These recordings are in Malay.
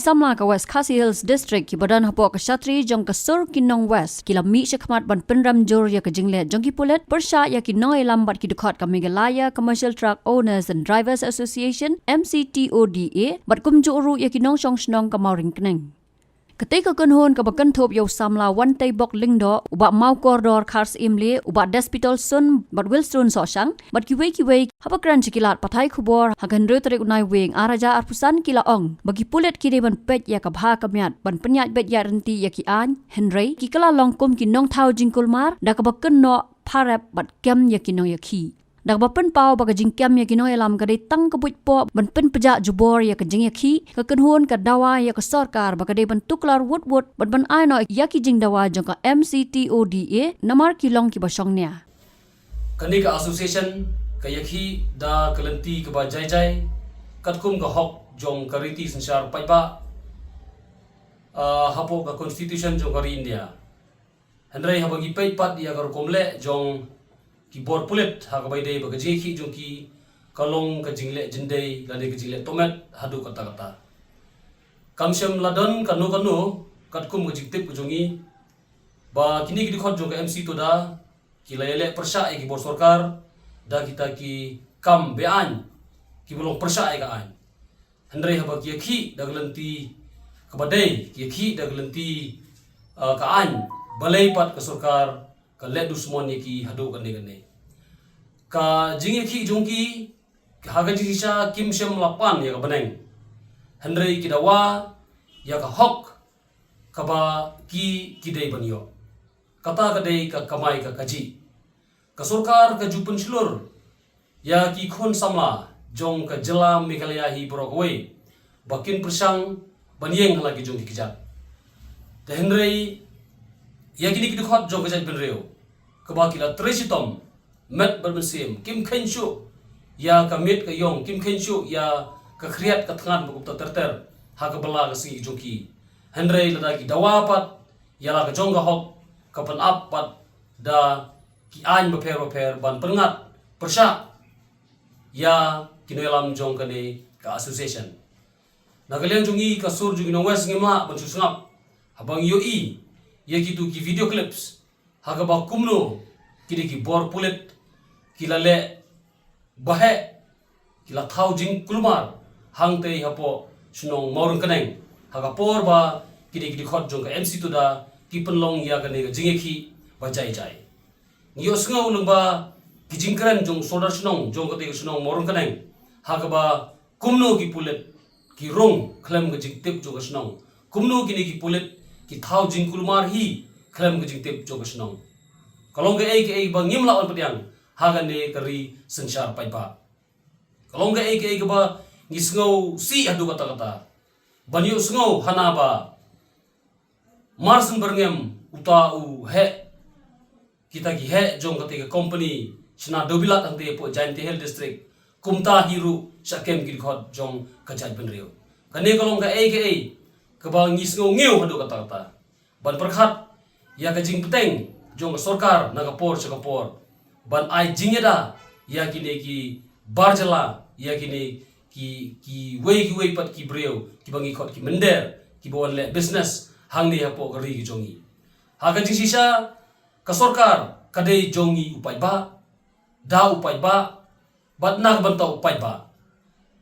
Samla ka West Khasi Hills District ki badan hapo ka Shatri jong ka Sur Kinong West kila mi shakmat ban penram jor ya ka jingle jong ki pulet persha ya ki noi lambat ki dekat ka Meghalaya Commercial Truck Owners and Drivers Association MCTODA bat kum juru ya ki nong shong shnong ka mauring kneng. Ketika kenhon kebakan top yau samla wan tay bok lingdo uba mau koridor kars imle uba despital sun bat wilstone soshang bat kiwe hapakran cikilat patai kubor hagan rutrik unai wing araja arpusan kila ong bagi pulet kiri ban pet ya kabha kamyat ban penyat bet ya renti ya ki an Henry ki kala longkum ki nong thau jingkulmar da kebakan no parap bat kem ya ki nong ya ki dak bapen pau baga jingkem ya kino elam kadai tang kebuj po ban pen pejak jubor ya kejing ya ki ka kenhun ka dawa ya ka sarkar baga dei ban tuklar wood ban ai no ya ki jing dawa jong ka MCTODA namar kilong ki basong nia kani ka association ka yakhi da kalanti ka ba jai katkum ka hok jong kariti sansar paiba hapo ka constitution jong kari India Henry habagi paipat ya kar komle jong ki bor pulet ha ka baidei ba gaji khi jong ki kalong ka jingle jindei lade ka jingle tomat hadu kata kamsem ladon kanu katkum ka jiktip ku jongi ba kini ki dikhot jong ka MC to da ki lele persha ki bor sarkar da kita ki kam bean ki bolong persha ka an Henry haba ki khi daglanti ka badai ki khi daglanti ka an balai pat ka sarkar ka le dusmon ki hadu gane ka jingi ki jongki haga jisa kim sem lapan ya ka baneng Henry ki dawa ya ka hok ka ba ki dei banyo kata ka dei ka kamai ka kaji ka sarkar ka jupen slur ya ki khon samla jong ka jela Meghalaya hi brokwe bakin persang banyeng lagi jong ki kijat te Henry ya kini kita khot jong kajan penreo keba kila tresitom met bermesim kim khenshu ya kamit ka yong kim khenshu ya ka khriat ka thangan buku terter ha ka bala ka si joki Henry lada ki dawapat ya la ka jong ka hok ka pan up pat da ki an beper ban pengat persya ya kinoelam jong ka ne ka association nagalian jongi ka sur jongi no west ngima ban susngap habang yoi ya gitu ki video clips haga ba kumno kini ki bor pulet kila le bahe kila thau jing kulmar hangte hapo sunong maurung kaneng haga por ba kini khot jong ka MC to da ki penlong ya ka ne ga jinge ki ba jai ngiyo snga ulung ba ki jingkran jong solar sunong jong ka te sunong maurung kaneng haga ba kumno ki pulet ki rong khlem ga jing tip jong ka sunong kumno kini ki pulet ki thau jing kulmar hi khlem ga jing tip jong ka sunong kalong ga ai ba ngim la on padiang haga ne kari sansar paipa kalong ga ai ba ngisngau si adu kata banyu sngo hana ba marsen berngem uta u he kita ki he jong kate ka company china dobilat ante po Jainti Hill district kumta hiru sakem ki khot jong kajat benrio kane kalong ga ai ka ba ngisngau ngeu adu kata ban perkhat ya ka jing peteng jong sarkar naga por ban ai jingeda ya kini ki barjala ya kini ki wei pat ki breu ki bangi khot ki mender ki bon le business hangni hapo gari ki jongi haga jing sisa ka sarkar kadai jongi upai ba bat nag banta upai ba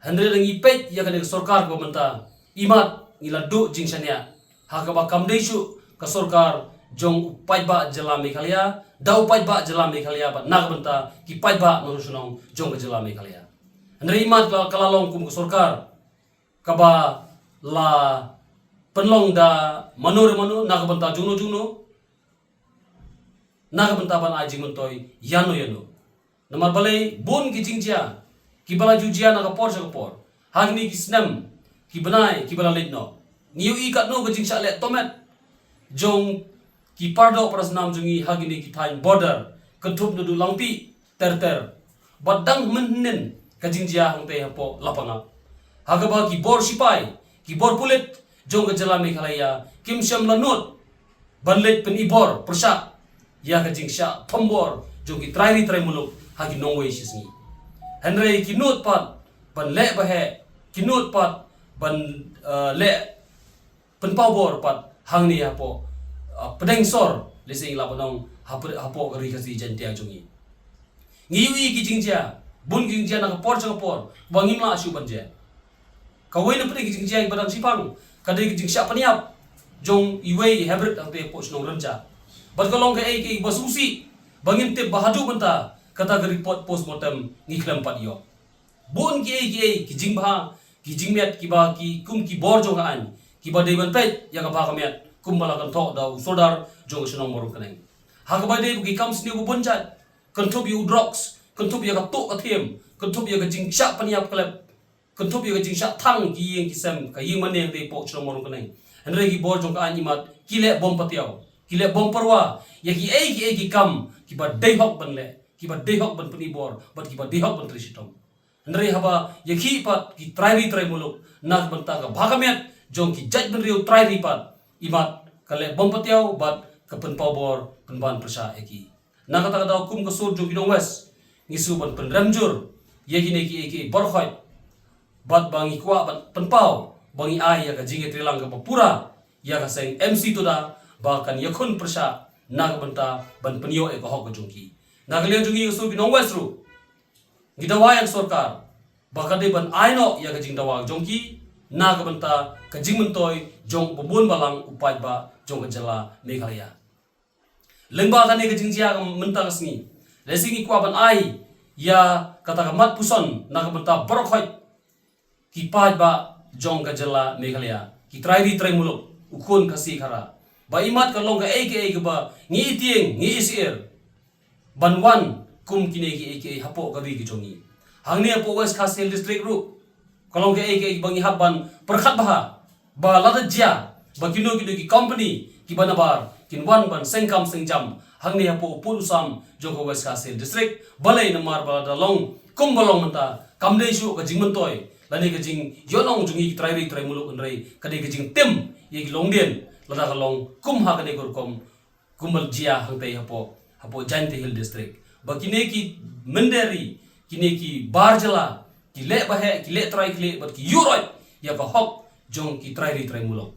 Henry rangi pet ya kane sarkar ko manta imat ngiladu jing sania haga ba kamdei su ka sarkar jong upai ba jela Meghalaya da upai ba jela Meghalaya ba nag banta ki pai ba no sunong jong ka jela Meghalaya Henry mat kala long kum sarkar kaba la penlong da manu nag banta juno nag banta ban aji mentoy yano namar balai bon ki jingja ki bala jujia naga por hagni ki snam ki banai ki bala letno niu i kat no ka jingsa le tomat jong ki pardo prasnam jungi hagini ki thain border kentup nudu langpi ter badang menhen ka jingjia hangte hapo lapanga hagaba ki bor sipai ki bor pulit jong ka jela Meghalaya kim syam lanut banlet penibor persa ya ka jingsha thombor jong ki trai muluk hagi nongwei sisni Henry ki nut pat ban le bahe ki nut pat ban le penpau bor pat hang ni hapo pedeng sor lesing la panong hapo gari kasi jantia jongi ngiwi ki jingja bun jingja na por changpor bangim la asu banje kawai na pedeng jingja badang sipang kadai ki jingsha paniap jong iwei hybrid ante po snong ranja bat kalong ke ai basusi bangim te bahadu banta kata ke report postmortem ngiklam pat yo bun ki jingba ki jingmet ki ba ki kum ki bor jong an ki ba deban pet ya ka ba kamet kum bala kan thok da sodar jong snong morum kaneng ha ka ba de ki kam sni bu bonjat kontup yu drugs kontup ya ka to ka them kontup ya ka jingsha paniap klep kontup ya ka jingsha thang ki yeng ki sem ka yeng mane de po snong morum kaneng henre ki bor jong ka an imat kile bom patiao kile bom parwa ya ki ki kam ki ba de hok ban le ki ba de hok ban pani bor bat ki ba de hok ban trisitom henre haba ya ki pat ki trai muluk nak banta ka bhagamet jong ki jaj ban riu trai pat imat kale bom patiao bat ka pen pawbor penban prasa eki nak kata kata hukum ka sur jong kinong west ngisu ban pen ramjur ya ki ne ki borkhoi bat bangi kwa bat penpau bangi ai ya ka jinge trilang ka pura ya ka seng MC toda bahkan yakun prasa nak banta ban penio e ka hok jongki nak le jongi so binong westru gidawa yang sorkar bahkan de ban aino ya ka jingdawa jongki nak banta ka jingmentoy jong bubun balang upai ba jong ka jala Meghalaya lengba kan ne ka jingjia ka menta kasni lesingi kwa ban ai ya kata ka mat puson nak banta borkhoi ki paj ba jong ka jala Meghalaya ki trai muluk ukun kasi khara ba imat ka long ka aka ba ngi tieng ngi isir banwan kum kine ki aka hapo ka ri ki jongi hangni apo west khasel district ru kalong ka aka bangi haban perkhat ba lada jia ba kino ki company ki banabar kin wan ban sengkam sengjam hangni apo pun sam jong ka west khasel district balai namar ba da long kum balong manta kamdei su ka jingmentoy lani ka jing yonong jungi trai muluk unrei kadai ka jing tim ye longdian lada kalong kum ha kane kom kumbal jia hangtai hapo Jainti Hill district bakine ki menderi kine ki barjala ki le bahe ki le trai ki le bat ki yuroi ya ka hok jong ki trai muluk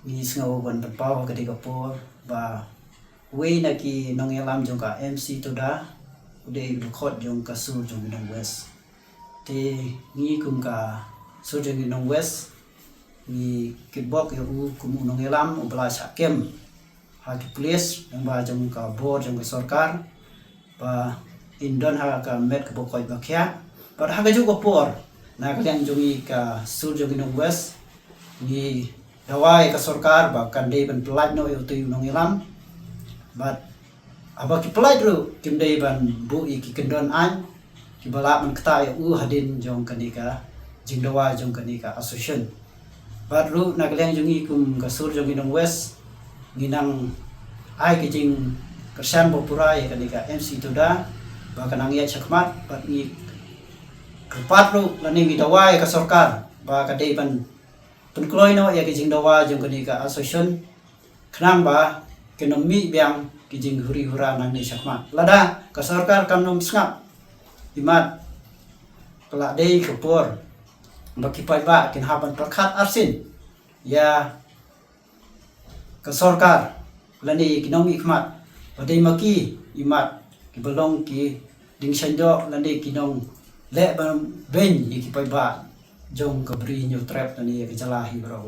ni sngo ban paw ka diga por ba we na ki nong elam jong ka MC toda ude record jong ka sur jong nong west te ni kum ka sur jong nong west ni kibok ya u kum nong elam ubla sakem ha ki police nang ba jong ka board jong ka sarkar ba indon ha ka met ka bokoi ba kya ba ha ka ju ko por na ka yang jong ka sur jong nong west ni dawai ka sarkar ba kandai ban plat no yo tu nong elam but aba ki plat ru kim dei ban bu i ki kendon an ki bala man kta ya u hadin jong kanika jingdawa jong kanika association but ru nagleng jongi kum kasur jongi nong west ginang ai ki jing kersan bopura ya kanika MC toda ba kanang ya chakmat but ni kepat ru lani gidawa ya ka sarkar ba kadai ban penkloi no ya ki jingdawa jong kanika association khnang ba kenomi biang ki jing huri hura nang ni chakmat lada ka sarkar kam nom sngap imat pelak dei kepor baki pai ba kin haban perkhat arsin ya ka sarkar lani kinomi khmat badai maki imat ki belong ki ding sando lani kinong le ban ben ki pai ba jong ka bri nyu trap lani ki jalahi bro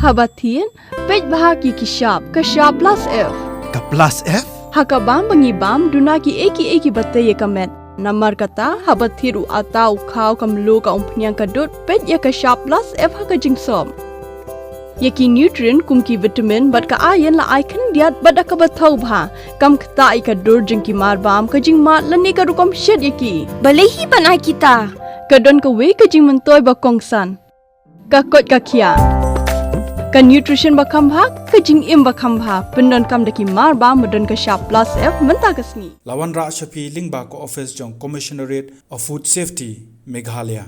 Habatin pej bahagi kishap kashap plus F Ka plus F? hakabam bangibam dunaki eki bataye kamet namar kata habathiru atau khau kamlu ka umpnyang kadut pet ya ka sharp plus F haka jingsom yaki nutrient kumki vitamin bat ka iron la icon diat bat ka bathau bha kam khta ai ka dur jingki marbam ka jing mat lani ka rukom shed yaki balehi banai kita kadon ka we ka jing mentoy ba kongsan ka kot ka khia ka nutrition ba khambha ka jing im ba khambha pendon kam daki mar ba modon ka sharp plus F menta kasni Lawan Ra Shafi Lingba ko office jong Commissionerate of Food Safety Meghalaya